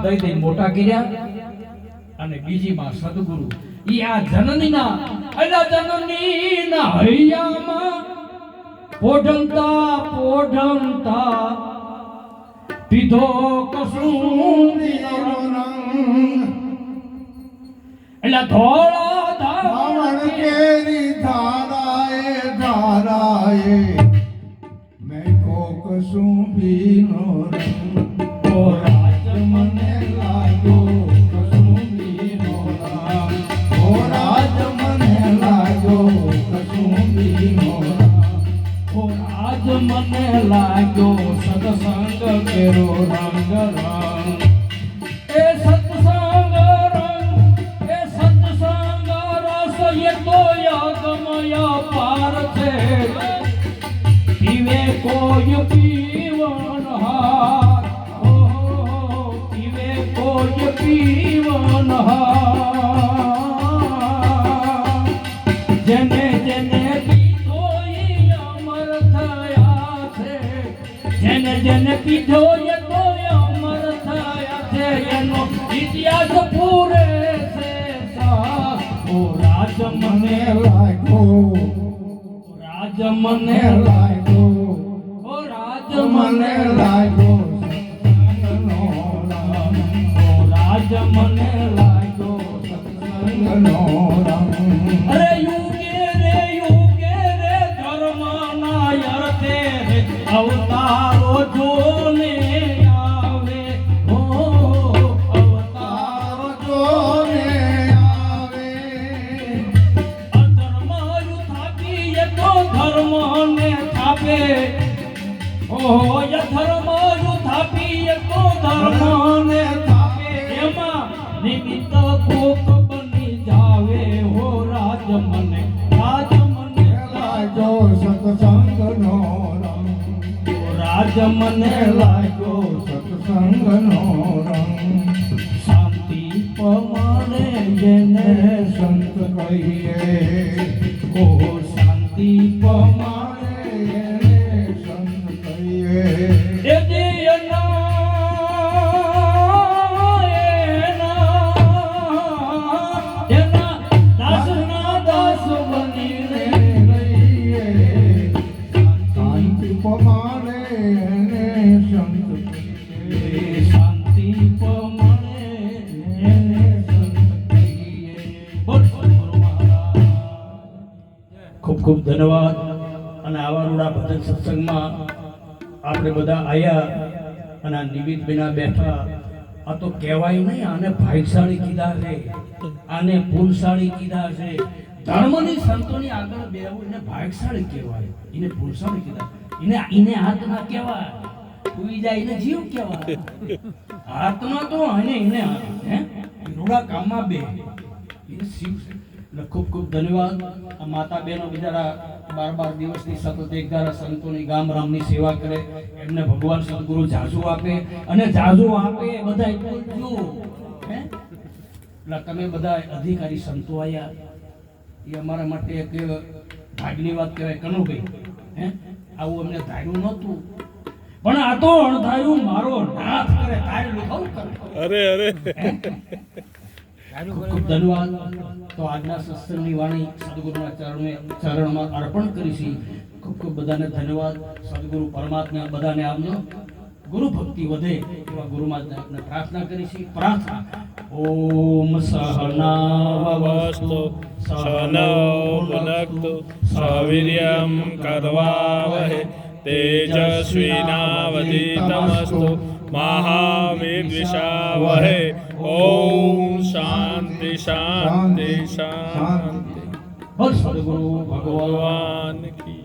દઈ દઈ મોટા કર્યા અને બીજી માં સદગુરુ ઈ આ જનનીના અલા જનનીના હૈયામાં પોઢમતા પીધો કસુંબીનો રંગ એલા ધોળા ધાવણ કેરી ધારાએ મેં કો કસુંબીનો રંગ ઓ રાજ મને લાગ્યો કસુંબીનો રંગ ઓ રાજ મને લાગ્યો કસુંબીનો રંગ ઓ રાજ મને લાગ્યો સત્સંગ કેરો રંગ રંગ એ સત્સંગ રંગ એ સત્સંગ રસ એ તો યગમય પાર છે પીવે કોઈ પીવન હાર પીવે કોઈ પીવન હાર જેને જેને પીધો ઈ અમર થયા છે જેને જેને પીધો એ તો અમર થયા છે એનો ઇતિહાસ પૂરે છે ઓ રાજ મને લાગ્યો રાજ મને લાગ્યો ઓ રાજ મને લાગ્યો સત્સંગનો રંગ ઓ રાજ મને લાગ્યો સત્સંગનો રંગ અરે યુગે રે ધર્મના અર્થે અવતારો જોને આવે હો અવતારો જોને આવે અધર્મ યુથાપી એ તો ધર્મને થાપે ઓ અધર્મ યુથાપી એ તો ધર્મને થાપે એમાં નિમિત્ત કોક બની જાવે હો રાજ મને લાગ્યો સત્સંગનો રંગ રાજ મને લાગ્યો સત્સંગનો રંગ શાંતિ પમાણે જેને સંત કહીએ ઓ શાંતિ પમાણે જેને સંત કહીએ એ દાસના દાસ બનીને રહીએ શાંતિ પમાણે એને સંત કહીએ શાંતિ પમાણે એને સંત કહીએ બોલ ગુરુ મહારાજ ખૂબ ખૂબ ધન્યવાદ અને આવા રૂડા ભજન સત્સંગમાં આપણે બધા આયા અને આ નિમિત્ત બિના બેઠા આ તો કહેવાય નહીં આને ભાગ્યશાળી કીધા છે આને પુલશાળી કીધા છે ધર્મની સંતોની આગળ બેહવું એને ભાગ્યશાળી કહેવાય એને પુલશાળી કીધા એને હાથમાં કહેવાય ઉઈ જાય એને જીવ કહેવાય હાથમાં તો એને હે રૂડા કામમાં બે એને શિવ છે એટલે ખૂબ ખૂબ ધન્યવાદ આ માતા બહેનો બિચારા 12 દિવસની સતત એક ધારા સંતોની ગામ રામની સેવા કરે એમને ભગવાન સદગુરુ જાજુ આપે અને જાજુ આપે બધા બોલજો હે એટલે તમે બધા અધિકારી સંતો આયા એ અમારા માટે એક ભાગની વાત કહેવાય કનુભાઈ હે આવું અમને ધાર્યું નહોતું પણ આ તો અણધાર્યું મારો નાથ કરે ધાર્યું ખરું કરે અરે ખૂબ ધન્યવાદ તો આજના સત્સંગની વાણી સદગુરુના ચરણમાં અર્પણ કરીશી ખૂબ ખૂબ બધાને ધન્યવાદ સદગુરુ પરમાત્મા બધાને આપજો ગુરુ ભક્તિ વધે એવા ગુરુમાં આપણે પ્રાર્થના કરીશી પ્રાર્થના ઓમ સહનાવવસ્તુ સહનૌ ભુનક્તુ સહવીર્યં કરવાવહે તેજસ્વીનાવધીતમસ્તુ महाविद्विषावहे ओम शांति शांति शांति। सद्गुरु भगवान की